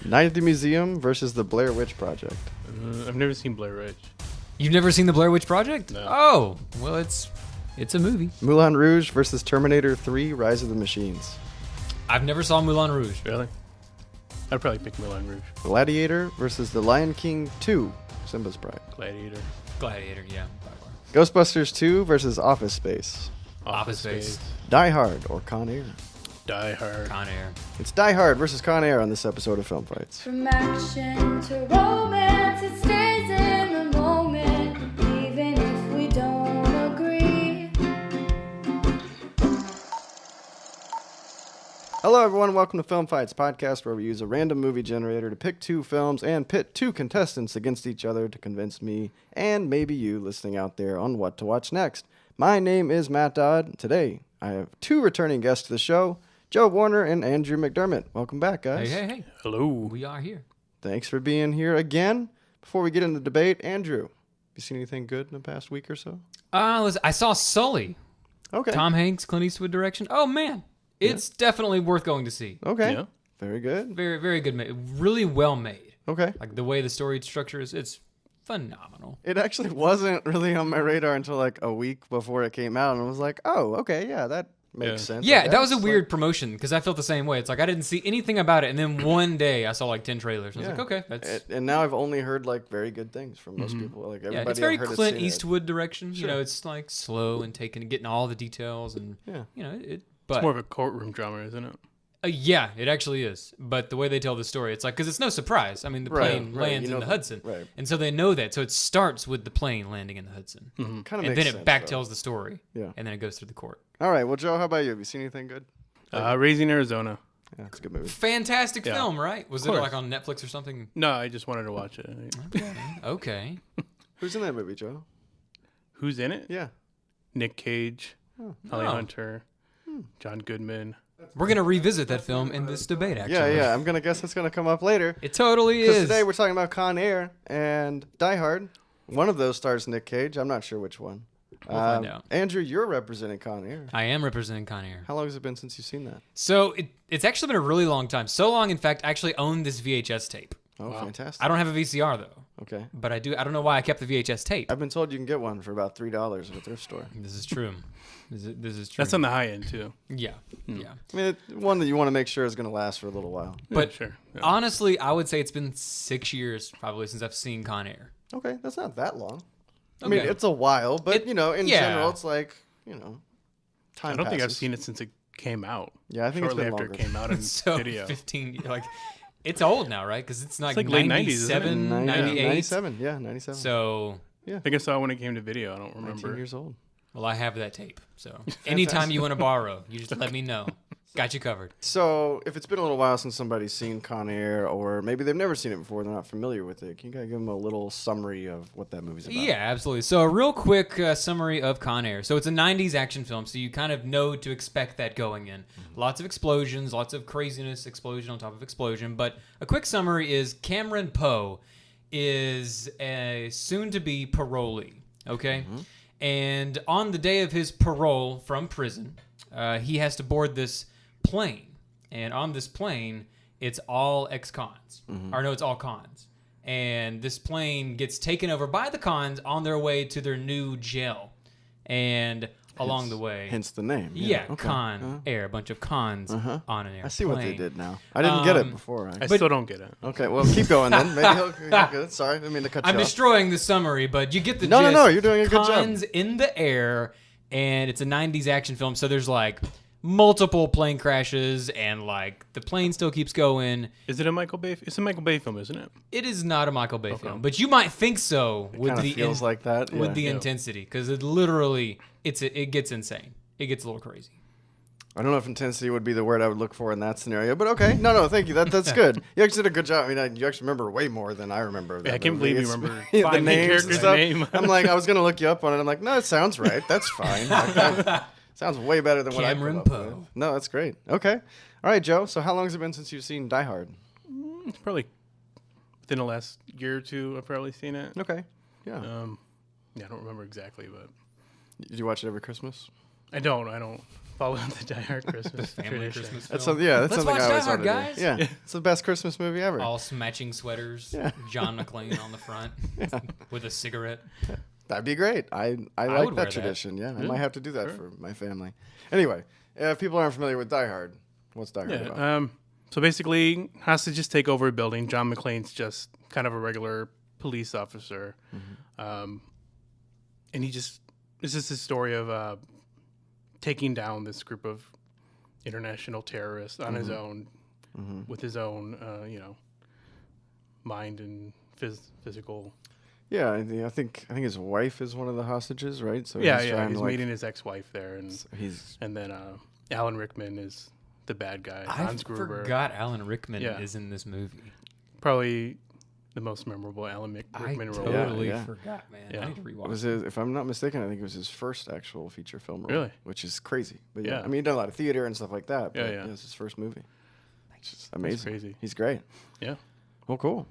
Night at the Museum versus the Blair Witch Project. I've never seen Blair Witch. You've never seen the Blair Witch Project? No. Oh, well, it's a movie. Moulin Rouge versus Terminator 3: Rise of the Machines. I've never saw Moulin Rouge. Really? I'd probably pick Moulin Rouge. Gladiator versus The Lion King 2: Simba's Pride. Gladiator. Gladiator, yeah. Ghostbusters 2 versus Office Space. Office Space. Die Hard or Con Air. Die Hard. Con Air. It's Die Hard versus Con Air on this episode of Film Fights. From action to romance, it stays in the moment, even if we don't agree. Hello, everyone. Welcome to Film Fights podcast, where we use a random movie generator to pick two films and pit two contestants against each other to convince me and maybe you listening out there on what to watch next. My name is Matt Dodd. Today, I have two returning guests to the show, Joe Warner and Andrew McDermott. Welcome back, guys. Hey. Hello. We are here. Thanks for being here again. Before we get into the debate, Andrew, have you seen anything good in the past week or so? I saw Sully. Okay. Tom Hanks, Clint Eastwood direction. Oh, man. It's definitely worth going to see. Okay. Yeah. Very good. Very, very good. Really well made. Okay. Like the way the story structure is, it's phenomenal. It actually wasn't really on my radar until like a week before it came out, and I was like, oh, okay, yeah, that makes sense. I Yeah, that was a guess. weird promotion because I felt the same way. It's like I didn't see anything about it, and then one day I saw like 10 trailers. I was like, okay, that's... And now I've only heard like very good things from most people. Like everybody Yeah, it's very I've heard has Clint seen it. Eastwood direction. Sure. You know, it's like slow and getting all the details, and Yeah. you know it. It's But more of a courtroom drama, isn't it? yeah, it actually is. But the way they tell the story, it's like because it's no surprise. I mean, the Right, plane right, lands you know in the Hudson, right. and so they know that. So it starts with the plane landing in the Hudson, Kind of and makes then sense, it back though. tells the story, Yeah. and then it goes through the court. All right. Well, Joe, how about you? Have you seen anything good? Raising Arizona. Yeah, it's a good movie. Fantastic Yeah. film, right? Was it course. like on Netflix or something? No, I just wanted to watch it. Okay. Who's in that movie, Joe? Who's in it? Yeah. Nick Cage, Holly Oh. Hunter, John Goodman. We're gonna revisit that film in this debate. Actually, Yeah. I'm gonna guess it's gonna come up later. It totally Because is. today we're talking about Con Air and Die Hard. One of those stars Nick Cage. I'm not sure which one. We'll find out. Andrew, you're representing Con Air. I am representing Con Air. How long has it been since you've seen that? So it's actually been a really long time. So long, in fact, I actually own this VHS tape. Oh, fantastic. I don't have a VCR though, Okay. but I do. I don't know why I kept the VHS tape. I've been told you can get one for about $3 at a thrift store. This is true. This is true. That's on the high end, too. yeah. I mean, one that you want to make sure is going to last for a little while. But Yeah, sure. Yeah. honestly, I would say it's been 6 years probably since I've seen Con Air. Okay, that's not that long. I mean, Okay. it's a while, but, in yeah. general, it's like, time I don't think I've passes. seen it since it came out. Yeah, I think it's shortly been after longer. it came out in So video. 15, like, it's old now, right? Because it's like like late 90s, isn't it? 97, 98. 97, yeah, 97. So, I think I saw it when it came to video. I don't 19 remember. years old. well, I have that tape. So anytime you want to borrow, you just let me know. Got you covered. So, if it's been a little while since somebody's seen Con Air, or maybe they've never seen it before, they're not familiar with it, can you guys give them a little summary of what that movie's about? Yeah, absolutely. So a real quick summary of Con Air. So it's a 90s action film, so you kind of know to expect that going in. Lots of explosions, lots of craziness, explosion on top of explosion. But a quick summary is Cameron Poe is a soon-to-be parolee, okay? And on the day of his parole from prison, he has to board this plane. And on this plane, it's all ex-cons. Or no, it's all cons. And this plane gets taken over by the cons on their way to their new jail. And along the way... Hence the name. Yeah, okay. Con Air, a bunch of cons on an airplane. I see what they did now. I didn't get it before. I still don't get it. Okay, well, keep going then. Maybe he'll get it. Sorry, I didn't mean to cut you I'm off. destroying the summary, but you get the No, gist. no, you're doing a good job. Cons in the air, and it's a 90s action film, so there's like multiple plane crashes, and like the plane still keeps going. Is it a Michael Bay? It's a Michael Bay film, isn't it? It is not a Michael Bay film, but you might think so with Kinda the feels like that. with yeah. the intensity, because it literally it gets insane. It gets a little crazy. I don't know if intensity would be the word I would look for in that scenario, but okay. No, thank you. That's good. You actually did a good job. I mean, you actually remember way more than I remember. Of that Yeah, I can't movie. believe you It's- remember the five main names and characters' stuff. name. I'm like, I was gonna look you up on it. I'm like, no, it sounds right. That's fine. Like, that sounds way better than what I Cameron put up Poe. with. No, that's great. Okay, all right, Joe. So how long has it been since you've seen Die Hard? It's probably within the last year or two. I've probably seen it. Okay, yeah. Yeah, I don't remember exactly, but Did you watch it every Christmas? I don't Follow the Die Hard Christmas Family tradition. Christmas That's film. something. Yeah, that's Let's something watch I always Die Hard, wanted to do. guys. Yeah, it's the best Christmas movie ever. All matching sweaters. Yeah. John McClane on the front with a cigarette. That'd be great. I would like wear that that. tradition. Yeah, I might have to do that for my family. Anyway, if people aren't familiar with Die Hard, what's Die Hard about? Yeah. So basically, hostages take over a building. John McClane's just kind of a regular police officer, and it's just this story of taking down this group of international terrorists on his own, with his own, mind and physical. Yeah, I think his wife is one of the hostages, right? So He's trying to, like, meeting his ex-wife there, and then Alan Rickman is the bad guy. I Hans Gruber, forgot Alan Rickman Yeah. is in this movie. probably the most memorable Alan Rickman role. Totally Yeah. forgot, man. Yeah. I need to rewatch. It was if I'm not mistaken, I think it was his first actual feature film role. Really? Which is crazy. But yeah, Yeah. I mean, he done a lot of theater and stuff like that. But Yeah. it's his first movie. It's just amazing. crazy. He's great. Yeah. Well, cool.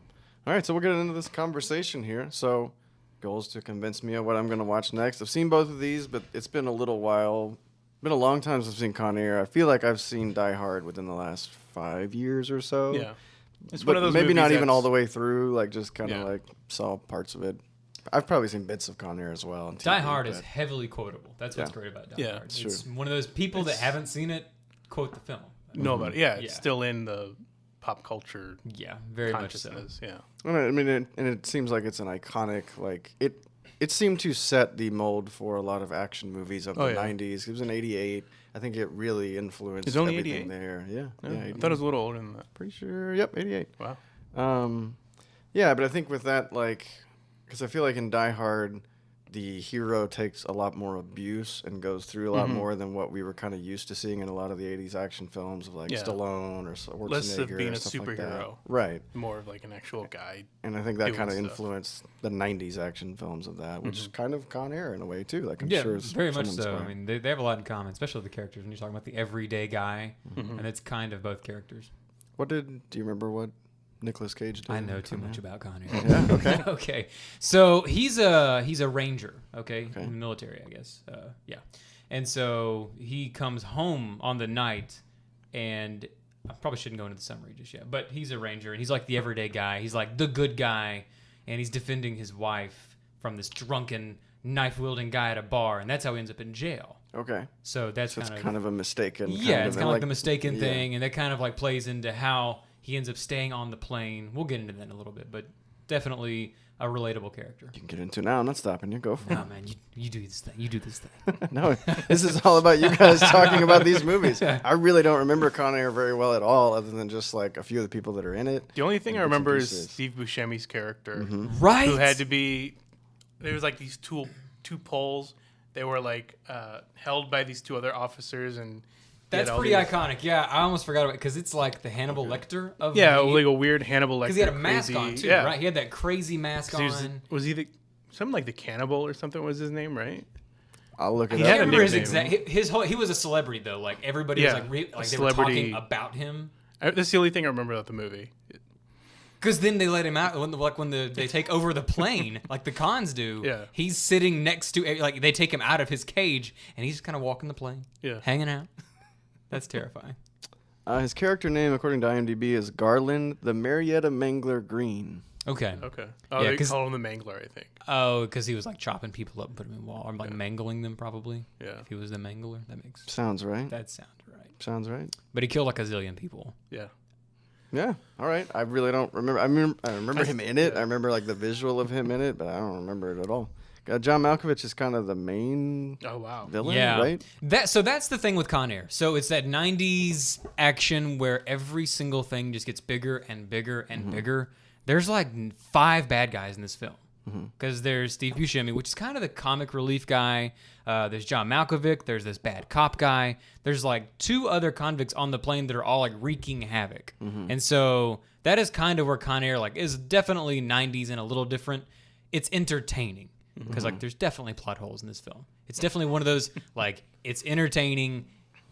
All right, so we'll get into this conversation here. So, goals to convince me of what I'm going to watch next. I've seen both of these, but it's been a little while. Been a long time since I've seen Con Air. I feel like I've seen Die Hard within the last 5 years or so. Yeah. It's But one of those maybe movies not even all that's- the way through. Like just kind of Yeah. like saw parts of it. I've probably seen bits of Con Air as well. On TV, Die Hard is but- heavily quotable. That's what's Yeah. great about Die Yeah, Hard. it's It's true. one of those people that haven't seen it quote the film. know about it. Yeah, it's Yeah. still in the pop culture Yeah, very much so. consciousness. Yeah. I mean, it seems like it's an iconic. Like it seemed to set the mold for a lot of action movies of the Oh, yeah. '90s. It was in '88. I think it really influenced It's only everything 88? there. Yeah, I 88. thought it was a little older than that. Pretty sure. Yep, '88. Wow. Yeah, but I think with that, like, because I feel like in Die Hard, the hero takes a lot more abuse and goes through a lot more than what we were kind of used to seeing in a lot of the '80s action films of like Yeah. Stallone or Schwarzenegger. Less of being or a stuff like that. superhero. Right? More of like an actual guy. And I think that Doing kind of stuff. influenced the '90s action films of that, which is kind of Con Air in a way too. Like I'm Yeah, sure it's very much somewhat so. I inspired. mean, they have a lot in common, especially the characters. When you're talking about the everyday guy, and it's kind of both characters. Do you remember what Nicolas Cage did? I in know too Con Air? much about Con Air. Yeah. Okay. Okay, so he's a ranger, okay, Okay. in the military, I guess. Yeah, and so he comes home on the night, and I probably shouldn't go into the summary just yet, but he's a ranger, and he's like the everyday guy. He's like the good guy, and he's defending his wife from this drunken, knife-wielding guy at a bar, and that's how he ends up in jail. Okay. So that's So it's kind of kind of a mistaken. yeah, it's kind of like the mistaken yeah. thing, and that kind of like plays into how he ends up staying on the plane. We'll get into that in a little bit, but definitely a relatable character. You can get into it now. I'm not stopping you. Go for Oh man, you do this thing. You do this thing. it. No, this is all about you guys talking about these movies. I really don't remember Con Air very well at all, other than just like a few of the people that are in it. The only thing I And bits and remember is pieces. Steve Buscemi's character, Right. who had to be. There was like these two poles. They were like held by these two other officers, and he That's had all pretty these- iconic. Yeah, I almost forgot about it because it's like the Hannibal Lecter of Yeah, the, like a weird Hannibal Lecter. because he had a mask crazy, on too, yeah. right? He had that crazy mask 'Cause on. was he the something like the cannibal or something was his name, right? I'll look it He up. I had can't a remember his nickname. exact. His whole. He was a celebrity though. Like everybody was Yeah, like, a like they were celebrity. talking about him. That's the only thing I remember about the movie. Because then they let him out when they take over the plane, like the cons do. Yeah. He's sitting next to like they take him out of his cage and he's just kind of walking the plane. Yeah. Hanging out. That's terrifying. His character name, according to IMDb, is Garland the Marietta Mangler Green. Okay. Okay. Oh, Yeah, they 'cause- call him the Mangler, I think. Oh, because he was like chopping people up and putting them in wall, or like mangling them probably. Yeah. If he was the mangler, that makes Sounds right. that sound right. Sounds right. But he killed like a zillion people. Yeah. Yeah. All right. I really don't remember. I remember him in it. I remember like the visual of him in it, but I don't remember it at all. John Malkovich is kind of the main Oh wow. villain, Yeah. right? So that's the thing with Con Air. So it's that 90s action where every single thing just gets bigger and bigger and bigger. There's like 5 bad guys in this film. Because there's Steve Buscemi, which is kind of the comic relief guy. There's John Malkovich. There's this bad cop guy. There's like 2 other convicts on the plane that are all like wreaking havoc. And so that is kind of where Con Air like is definitely 90s and a little different. It's entertaining because like there's definitely plot holes in this film. It's definitely one of those like it's entertaining.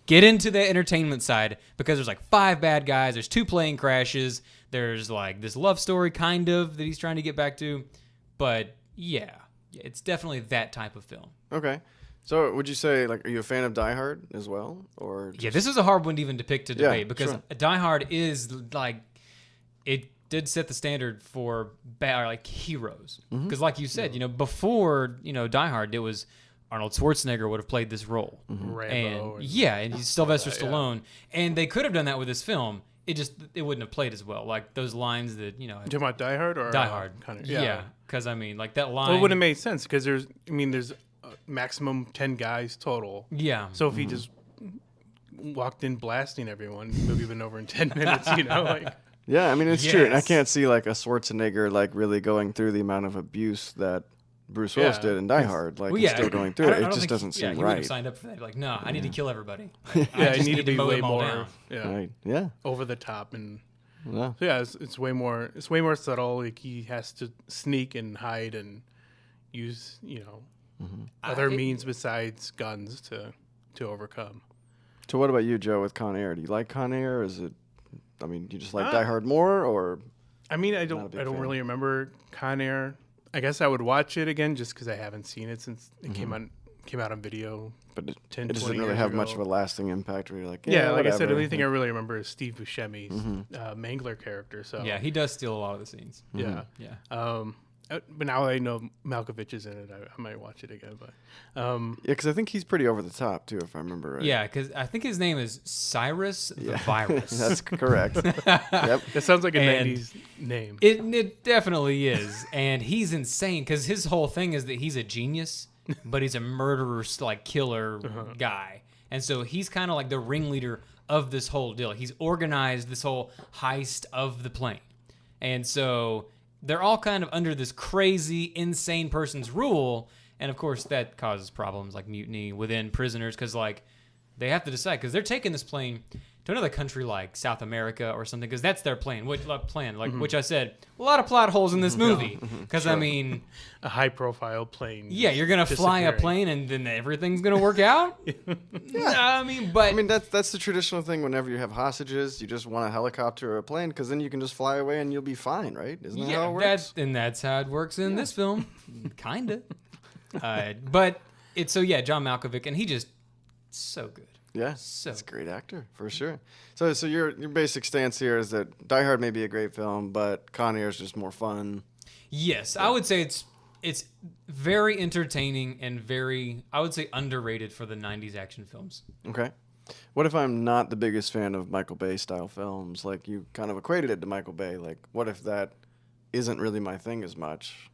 Get into the entertainment side because there's like 5 bad guys. There's 2 plane crashes. There's like this love story kind of that he's trying to get back to. But yeah, it's definitely that type of film. Okay. So would you say, like, are you a fan of Die Hard as well? Or Yeah, this is a hard one to even depict to debate because sure. Die Hard is like, it did set the standard for like heroes. Because like you said, before, Die Hard, it was Arnold Schwarzenegger would have played this role. Rambo. And Sylvester Stallone. And they could have done that with this film. It wouldn't have played as well. Like those lines that, You talking about Die Hard or Die Hard. Connor? Yeah. Because, like that line. Well, it would have made sense because there's maximum 10 guys total. Yeah. So if he just walked in blasting everyone, the movie been over in 10 minutes, like. Yeah, I mean, it's true. And I Yes. can't see, like, a Schwarzenegger, like, really going through the amount of abuse that Bruce Willis did in Die Hard. Like, he's still going through it. It just doesn't seem he would have right. signed up for that. Like, no, I need to kill everybody. Yeah, I it just need to be mow way them all more. down. Yeah. Right. Yeah. Over the top and Yeah. so yeah, it's way more. It's way more subtle. Like he has to sneak and hide and use other means besides guns to overcome. So what about you, Joe, with Con Air? Do you like Con Air? Or is it? I mean, do you just like Die Hard more, or? I mean, I Not a don't big fan. really remember Con Air. I guess I would watch it again just because I haven't seen it since it came out on video. But it 10, just 20 didn't really years have ago. much of a lasting impact. Where you're like, Yeah, like I said, the whatever. only thing I really remember is Steve Buscemi's Mangler character. So Yeah, he does steal a lot of the scenes. yeah. Yeah. But now I know Malkovich is in it. I might watch it again. But Yeah, because I think he's pretty over the top too, if I remember right. Yeah, because I think his name is Cyrus the Virus. That's correct. Yep. that sounds like a And 90s name. It definitely is, and he's insane because his whole thing is that he's a genius, but he's a murderer, like killer guy, and so he's kind of like the ringleader of this whole deal. He's organized this whole heist of the plane, and so they're all kind of under this crazy, insane person's rule, and of course that causes problems like mutiny within prisoners because like they have to decide because they're taking this plane to another country like South America or something because that's their plan. Which I said, a lot of plot holes in this movie because I mean, A high-profile plane. yeah, you're gonna fly a disappearing. plane and then everything's gonna work out. I mean, That's the traditional thing. Whenever you have hostages, you just want a helicopter or a plane, because then you can just fly away and you'll be fine, right? Isn't that how it works? that's how it works in this film, kinda. But it's John Malkovich, and he just so good. Yeah, So he's a great actor for sure. So your basic stance here is that Die Hard may be a great film, but Con Air is just more fun. Yes, I would say it's very entertaining and I would say underrated for the 90s action films. Okay. What if I'm not the biggest fan of Michael Bay style films? Like, you kind of equated it to Michael Bay. Like, what if that isn't really my thing as much?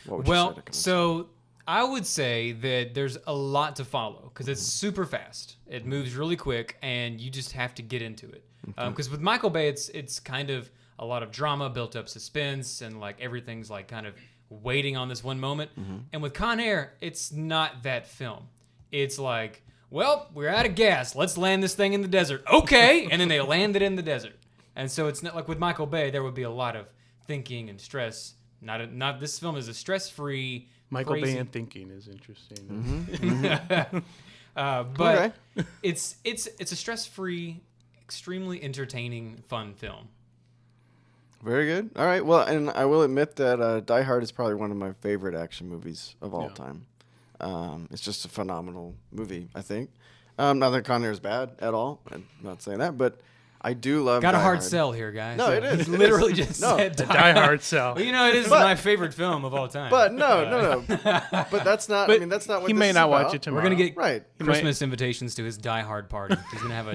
What would you say Well, to convince me? so I would say that there's a lot to follow because it's super fast. It moves really quick, and you just have to get into it. Because with Michael Bay, it's kind of a lot of drama, built up suspense, and like everything's like kind of waiting on this one moment. And with Con Air, it's not that film. It's like, well, we're out of gas. Let's land this thing in the desert. Okay, and then they land it in the desert. And so it's not like with Michael Bay, there would be a lot of thinking and stress. Not this film is a stress-free. Michael crazy. Bay and thinking is interesting. But it's a stress-free, extremely entertaining, fun film. Very good. All right. Well, and I will admit that Die Hard is probably one of my favorite action movies of all time. It's just a phenomenal movie, I think. Not that Con Air is bad at all. I'm not saying that, but I do love Got a Die hard Hard. sell here, guys. No, it is. He's It literally is. just No. said Die Hard sell. Well, it is my favorite film of all time. But no. But that's not. I mean, that's not what he this may is not about. watch it tomorrow. we're gonna get Right. Christmas invitations to his Die Hard party. He's gonna have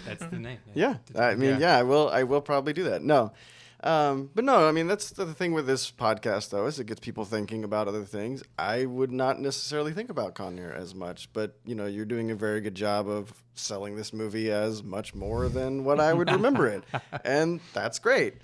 that's the name. Yeah. I mean, I will probably do that. No. But no, I mean, that's the thing with this podcast, though, is it gets people thinking about other things. I would not necessarily think about Con Air as much, but, you're doing a very good job of selling this movie as much more than what I would remember it. And that's great.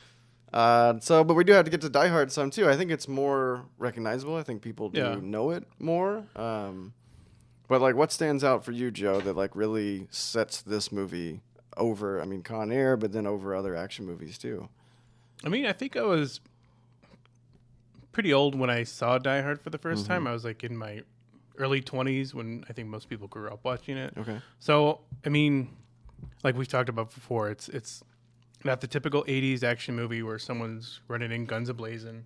But we do have to get to Die Hard some, too. I think it's more recognizable. I think people do know it more. But, like, what stands out for you, Joe, that, like, really sets this movie over, I mean, Con Air, but then over other action movies, too? I mean, I think I was pretty old when I saw Die Hard for the 1st time. I was like in my early 20s when I think most people grew up watching it. Okay. So, I mean, like we've talked about before, it's not the typical 80s action movie where someone's running in guns a-blazing,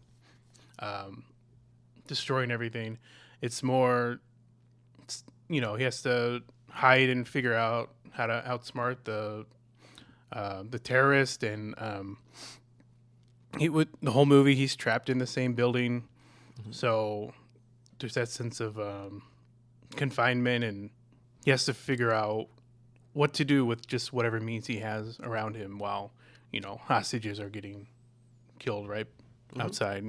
destroying everything. It's more he has to hide and figure out how to outsmart the terrorist, and the whole movie he's trapped in the same building, so there's that sense of confinement, and he has to figure out what to do with just whatever means he has around him while hostages are getting killed right outside.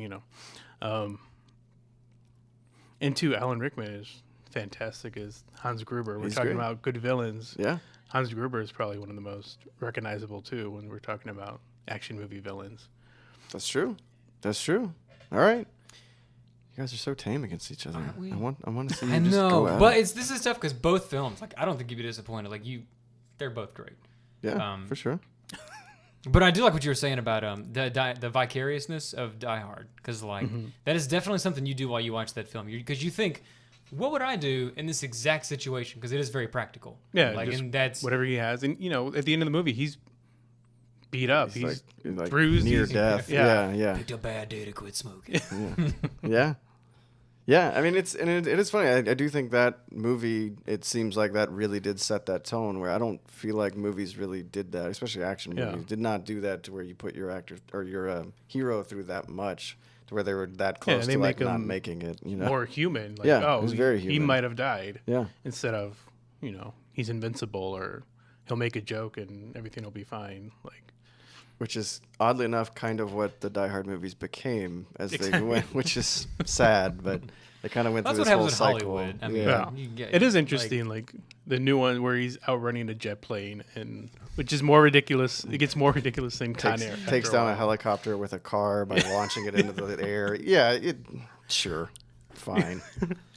And too, Alan Rickman is fantastic as Hans Gruber. We're talking about good villains. Yeah. Hans Gruber is probably one of the most recognizable too when we're talking about action movie villains. That's true. All right. You guys are so tame against each other. Aren't we? I want to see you I just know, go at but it. this is tough because both films, I don't think you'd be disappointed. They're both great. Yeah, for sure. But I do like what you were saying about the vicariousness of Die Hard, because that is definitely something you do while you watch that film. Because you think, what would I do in this exact situation? Because it is very practical. Yeah, and that's whatever he has, and at the end of the movie, he's beat up. He's like bruised, near he's- death. yeah. Yeah. picked a bad day to quit smoking. Yeah. Yeah, I mean, it is funny. I do think that movie, it seems like that really did set that tone where I don't feel like movies really did that, especially action movies, did not do that to where you put your actor or your hero through that much to where they were that close they to make not him making it, more human. Yeah, it was very he human. might have died. Yeah. Instead of, he's invincible, or he'll make a joke and everything will be fine. Which is oddly enough kind of what the Die Hard movies became as they went, which is sad, but they kind of went That's through what this whole happens in cycle. Hollywood. I mean, yeah. you get, It is interesting, the new one where he's outrunning a jet plane, and which is more ridiculous. It gets more ridiculous than Con Air. Takes after down a while. helicopter with a car by launching it into the air. Yeah, sure, fine.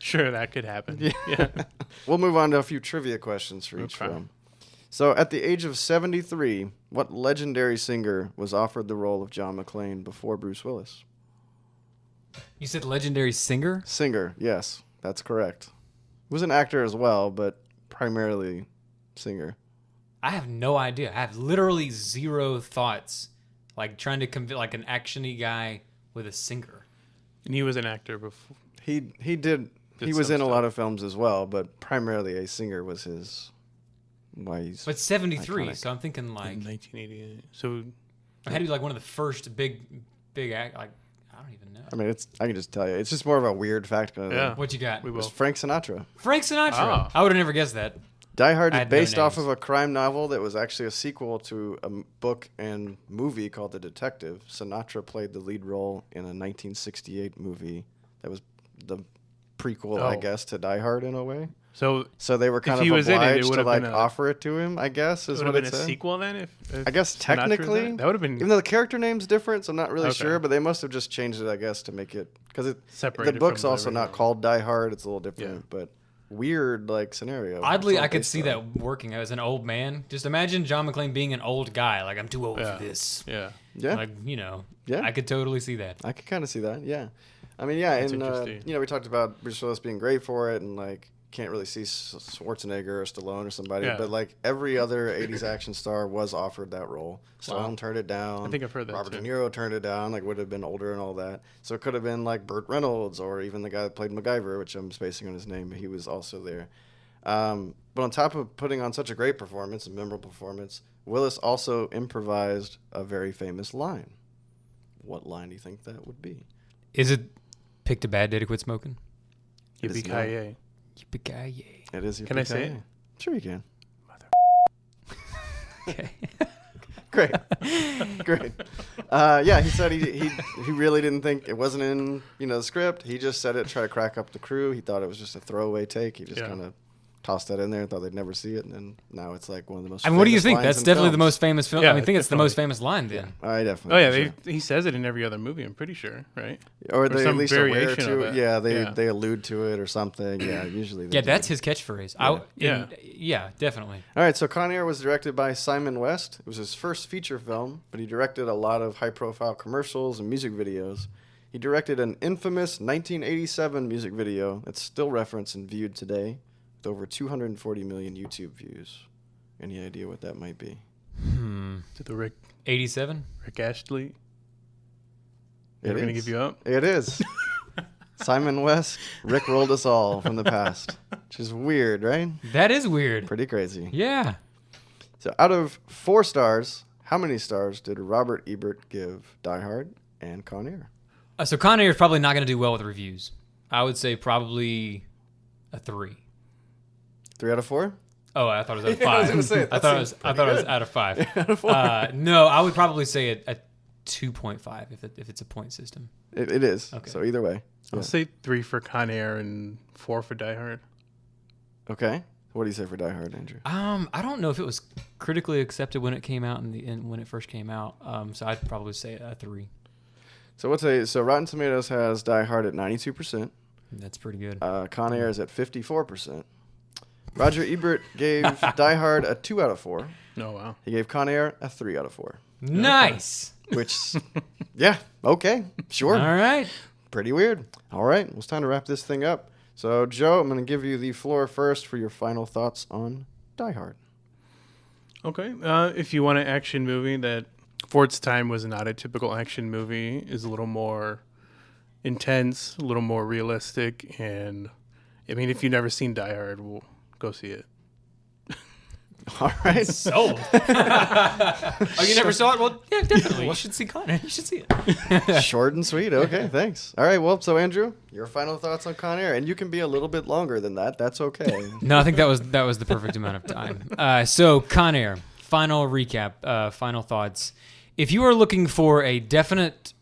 Sure, that could happen. Yeah. We'll move on to a few trivia questions for each Okay. film. So, at the age of 73, what legendary singer was offered the role of John McClane before Bruce Willis? You said legendary singer? Singer, yes, that's correct. He was an actor as well, but primarily singer. I have no idea. I have literally zero thoughts. Trying to convey an action-y guy with a singer. And he was an actor before. He did. He was in a lot of films as well, but primarily a singer was his. Why he's. But 73, iconic. so I'm thinking In 1988. So it had to be one of the first big act. I don't even know. I mean, I can just tell you, it's just more of a weird fact. Yeah. What you got? we It was will. Frank Sinatra. Frank Sinatra. Ah. I would have never guessed that. Die Hard I is had no based off names. of a crime novel that was actually a sequel to a book and movie called The Detective. Sinatra played the lead role in a 1968 movie that was the prequel, I Oh. guess, to Die Hard in a way. So So they were kind he of was in it, it obliged would to have been a- offer it to him, I guess, it is would what have it been a said. sequel then? If I guess Sinatra was technically, in it? That would have been even though the character name's different, so I'm not really Okay. sure, but they must have just changed it, I guess, to make it, because the separated. book's from the also not original. called Die Hard. It's a little different, Yeah. but weird scenario. Oddly, It's all I could based see on. that working as an old man. Just imagine John McClane being an old guy. I'm too old Yeah. for this. Yeah. Yeah, Yeah. I could totally see that. I could kind of see that. Yeah, I mean, yeah, That's and interesting. we talked about Bruce Willis being great for it, and can't really see Schwarzenegger or Stallone or somebody, Yeah. but every other '80s action star was offered that role. Stallone Wow. turned it down. I think I've heard that Robert too. De Niro turned it down. Would have been older and all that. So it could have been Burt Reynolds or even the guy that played MacGyver, which I'm spacing on his name. But he was also there. But on top of putting on such a great performance, a memorable performance, Willis also improvised a very famous line. What line do you think that would be? Is it picked a bad day to quit smoking? It is Yippee-ki-yay. Yippee-ki-yay. It is. Can I say it? Sure, you can. Okay. Great. Great. Yeah, he said he really didn't think it wasn't in the script. He just said it to try to crack up the crew. He thought it was just a throwaway take. He just Yeah. kind of tossed that in there and thought they'd never see it, and then now it's one of the most. I mean, what do you famous think? lines That's in definitely the films. most famous film. Yeah, I think it's the definitely. most famous line then. I definitely. Oh yeah, for sure. he says it in every other movie. I'm pretty sure, right? Or they at some least aware variation to of it. it. Yeah, they Yeah. they allude to it or something. Yeah, usually. They Yeah, do. that's his catchphrase. Yeah. Definitely. All right, so Con Air was directed by Simon West. It was his first feature film, but he directed a lot of high-profile commercials and music videos. He directed an infamous 1987 music video that's still referenced and viewed today, with over 240 million YouTube views. Any idea what that might be? To the Rick 87. Astley. It Never gonna is. give you up. It is. Simon West Rick rolled us all from the past, which is weird, right? That is weird. Pretty crazy. Yeah. So out of 4 stars, how many stars did Robert Ebert give Die Hard and Con Air? So Con Air is probably not going to do well with reviews. I would say probably a 3. 3 out of 4? Oh, I thought it was out of 5. I was gonna say, I that thought it seems was pretty out of 5. Out of 4. No, I would probably say a 2.5 if it's a point system. It is. Okay. So either way. I'll say 3 for Con Air and 4 for Die Hard. Okay. What do you say for Die Hard, Andrew? I don't know if it was critically accepted when it came out when it first came out. So I'd probably say a 3. So what's so Rotten Tomatoes has Die Hard at 92%. That's pretty good. Con Air is at 54%. Roger Ebert gave Die Hard a 2 out of 4. Oh, wow. He gave Con Air a 3 out of 4. Nice. Which, yeah, okay, sure. All right. Pretty weird. All right, well, it's time to wrap this thing up. So, Joe, I'm going to give you the floor first for your final thoughts on Die Hard. Okay. If you want an action movie that, for its time, was not a typical action movie, is a little more intense, a little more realistic, and, I mean, if you've never seen Die Hard, we'll go see it. All right. Sold. Oh, you never saw it? Well, yeah, definitely. You should see Con Air. You should see it. Short and sweet. Okay, thanks. All right, well, so Andrew, your final thoughts on Con Air, and you can be a little bit longer than that. That's okay. No, I think that was the perfect amount of time. So Con Air, final recap, final thoughts. If you are looking for a definite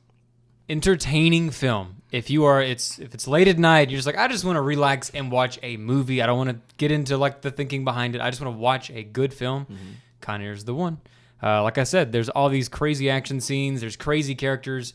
entertaining film, if it's late at night, you're just like, I just want to relax and watch a movie. I don't want to get into like the thinking behind it. I just want to watch a good film. Con Air is the one. Like I said, there's all these crazy action scenes. There's crazy characters.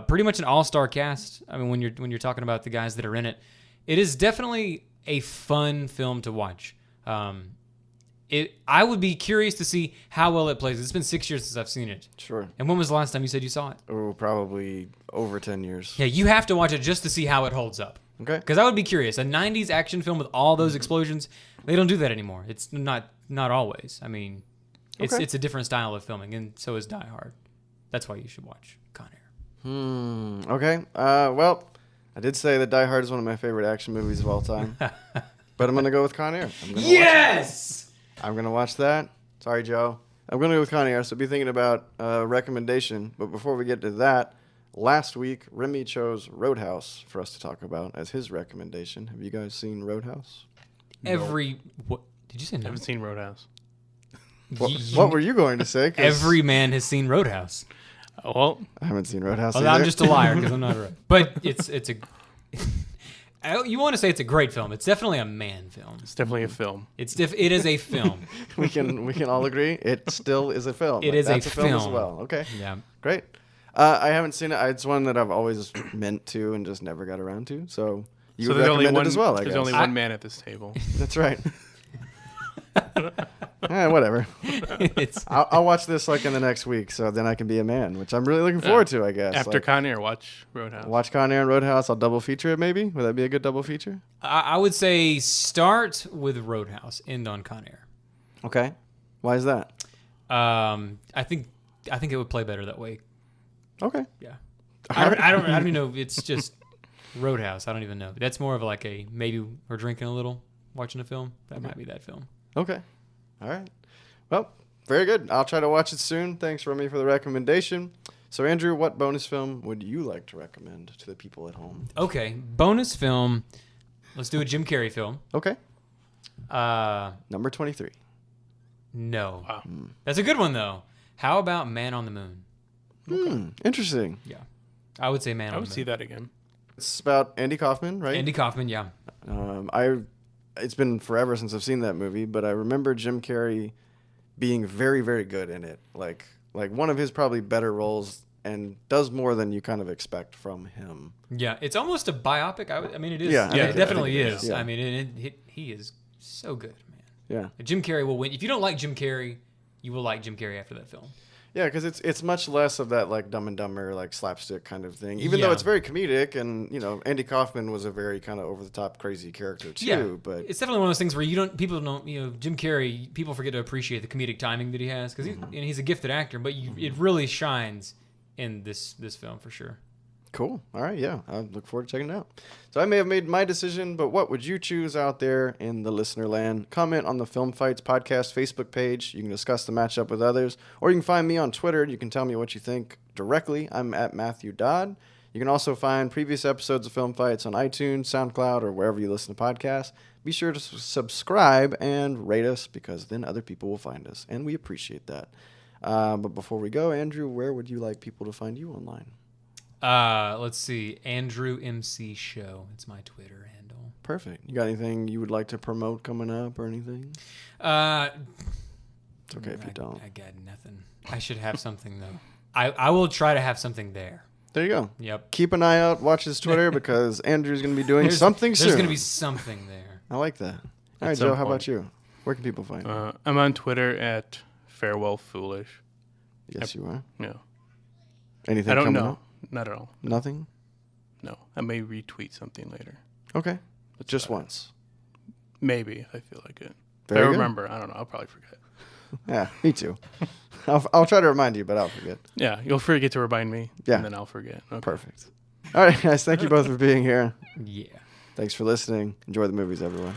Pretty much an all-star cast. I mean, when you're talking about the guys that are in it, it is definitely a fun film to watch. I would be curious to see how well it plays. It's been 6 years since I've seen it. Sure. And when was the last time you said you saw it? Oh, probably over 10 years. Yeah, you have to watch it just to see how it holds up. Okay. Because I would be curious. A 90s action film with all those explosions, they don't do that anymore. It's not always. I mean, it's a different style of filming, and so is Die Hard. That's why you should watch Con Air. Okay. Well, I did say that Die Hard is one of my favorite action movies of all time. But I'm going to go with Con Air. Yes! I'm going to watch that. Sorry, Joe. I'm going to go with Con Air, so be thinking about a recommendation. But before we get to that, last week, Remy chose Roadhouse for us to talk about as his recommendation. Have you guys seen Roadhouse? What did you say? I No? haven't seen Roadhouse. What were you going to say? 'Cause Every man has seen Roadhouse. Well, I haven't seen Roadhouse Well, either. I'm just a liar because I'm not right. But it's a. You want to say it's a great film? It's definitely a man film. it's definitely a film. It is a film. we can all agree it still is a film. It is That's a film as film. well. Okay. Yeah. Great. I haven't seen it. It's one that I've always meant to and just never got around to. So you would recommend it as well, I guess. There's only one man at this table. That's right. Whatever. I'll watch this like in the next week, so then I can be a man, which I'm really looking forward to, I guess. After Con Air, watch Roadhouse. Watch Con Air and Roadhouse. I'll double feature it, maybe. Would that be a good double feature? I would say start with Roadhouse, end on Con Air. Okay. Why is that? I think it would play better that way. Okay. Yeah. I don't even know. It's just Roadhouse. I don't even know. That's more of like a maybe we're drinking a little, watching a film. That might be that film. Okay. All right. Well, very good. I'll try to watch it soon. Thanks, Remy, for the recommendation. So, Andrew, what bonus film would you like to recommend to the people at home? Okay. Bonus film. Let's do a Jim Carrey film. Okay. Uh, Number 23. No. Wow. That's a good one, though. How about Man on the Moon? Interesting. Yeah. I would say Man I on would the see Moon. that again. It's about Andy Kaufman, right? Andy Kaufman, yeah. It's been forever since I've seen that movie, but I remember Jim Carrey being very, very good in it. Like one of his probably better roles, and does more than you kind of expect from him. Yeah, it's almost a biopic. I mean, it is. Yeah, It definitely I think it is. is. Yeah. I mean, he is so good, man. Yeah. Jim Carrey will win. If you don't like Jim Carrey, you will like Jim Carrey after that film. Yeah, because it's much less of that like Dumb and Dumber like slapstick kind of thing. Even though Yeah. it's very comedic, and Andy Kaufman was a very kind of over the top crazy character too. Yeah, But it's definitely one of those things where people don't, Jim Carrey, people forget to appreciate the comedic timing that he has because he's a gifted actor, but it really shines in this film for sure. Cool. All right. Yeah. I look forward to checking it out. So I may have made my decision, but what would you choose out there in the listener land? Comment on the Film Fights Podcast Facebook page. You can discuss the matchup with others, or you can find me on Twitter. You can tell me what you think directly. I'm at Matthew Dodd. You can also find previous episodes of Film Fights on iTunes, SoundCloud, or wherever you listen to podcasts. Be sure to subscribe and rate us, because then other people will find us, and we appreciate that. But before we go, Andrew, where would you like people to find you online? Let's see. Andrew MC Show. It's my Twitter handle. Perfect. You got anything you would like to promote coming up or anything? It's okay if you don't. I got nothing. I should have something, though. I will try to have something there. There you go. Yep. Keep an eye out. Watch his Twitter, because Andrew's going to be doing something soon. There's going to be something there. I like that. All right, Joe, how about you? Where can people find you? I'm on Twitter at Farewell Foolish. Yes, you are. No. Anything I don't coming know. up? Not at all. Nothing? No. I may retweet something later. Okay. That's Just about it. once. Maybe if I feel like it. Very if I good. remember. I don't know. I'll probably forget. Yeah, me too. I'll try to remind you, but I'll forget. Yeah, you'll forget to remind me. Yeah. And then I'll forget. Okay. Perfect. All right, guys. Thank you both for being here. Yeah. Thanks for listening. Enjoy the movies, everyone.